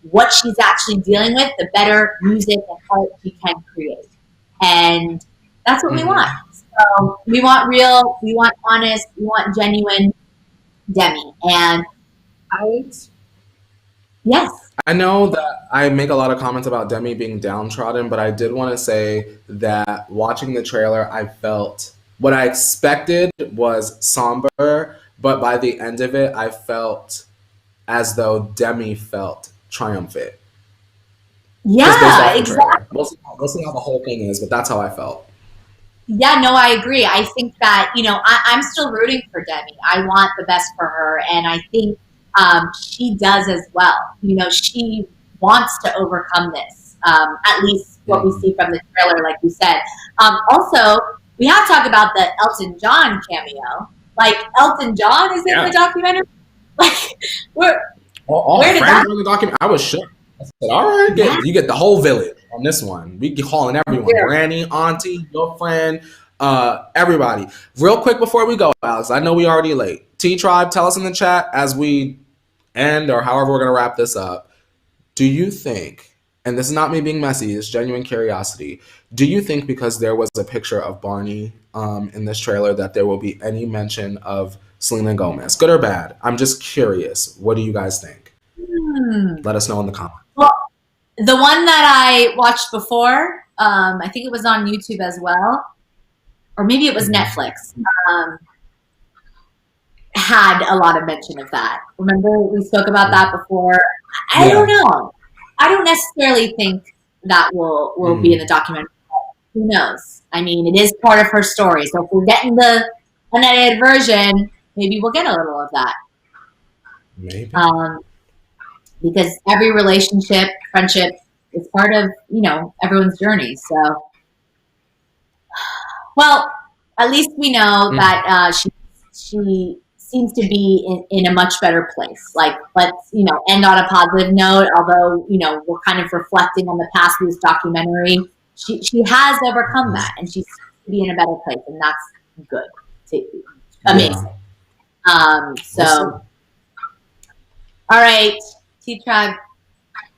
what she's actually dealing with, the better music and art she can create. And that's what we want. So we want real, we want honest, we want genuine Demi. And yes. I know that I make a lot of comments about Demi being downtrodden, but I did want to say that watching the trailer, I felt what I expected was somber, but by the end of it, I felt as though Demi felt triumphant. Yeah, exactly. We'll see how the whole thing is, but that's how I felt. Yeah, no, I agree. I think that, you know, I'm still rooting for Demi. I want the best for her, and I think she does as well. You know, she wants to overcome this, at least what we see from the trailer, like you said. Also, we have to talk about the Elton John cameo. Like, Elton John is in the documentary. Like, where did that? In the document, I was shook. I said, all right, you get the whole village on this one. We calling everyone, granny, auntie, your friend, everybody. Real quick before we go, Alex, I know we already late. T-Tribe, tell us in the chat as we end or however we're going to wrap this up. Do you think, and this is not me being messy, it's genuine curiosity, do you think because there was a picture of Barney in this trailer that there will be any mention of Selena Gomez? Good or bad? I'm just curious. What do you guys think? Let us know in the comments. Well, the one that I watched before, I think it was on YouTube as well, or maybe it was Netflix, had a lot of mention of that. Remember we spoke about that before? I don't know. I don't necessarily think that will be in the documentary. Who knows? I mean, it is part of her story. So if we're getting the unedited version, maybe we'll get a little of that. Maybe. Because every relationship, friendship is part of, everyone's journey. So, well, at least we know that she seems to be in a much better place. Like, let's, end on a positive note, although, we're kind of reflecting on the past of this documentary. She has overcome that, and she seems to be in a better place, and that's good. Amazing. All right, T-Tribe,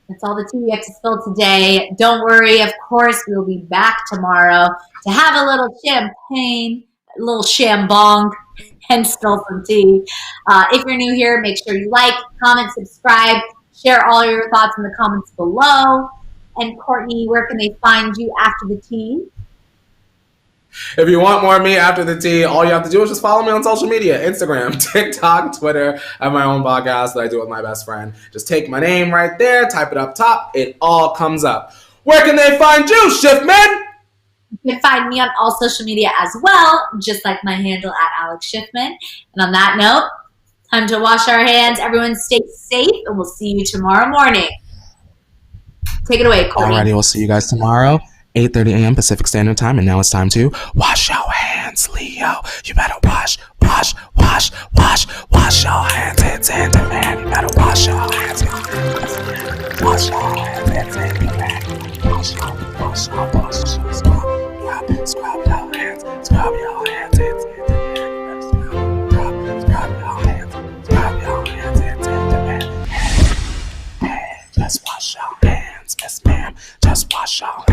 that's all the tea we have to spill today. Don't worry, of course, we'll be back tomorrow to have a little champagne, a little shambong, and spill some tea. If you're new here, make sure you like, comment, subscribe, share all your thoughts in the comments below. And Courtney, where can they find you after the tea? If you want more of me after the tea, all you have to do is just follow me on social media, Instagram, TikTok, Twitter. I have my own podcast that I do with my best friend. Just take my name right there, type it up top. It all comes up. Where can they find you, Shiftman? You can find me on all social media as well, just like my handle at Alex Schiffman. And on that note, time to wash our hands. Everyone stay safe, and we'll see you tomorrow morning. Take it away, Courtney. Alrighty, we'll see you guys tomorrow. 8:30 a.m. Pacific Standard Time, and now it's time to wash your hands, Leo. You better wash your hands. It's in the man. You better wash your hands. Wash your hands. It's in the man. Scrub your hands. Scrub your hands. It's in the man. Scrub your hands. Scrub your hands. It's in the man. Hey, just wash your hands, Miss Ma'am. Just wash your hands.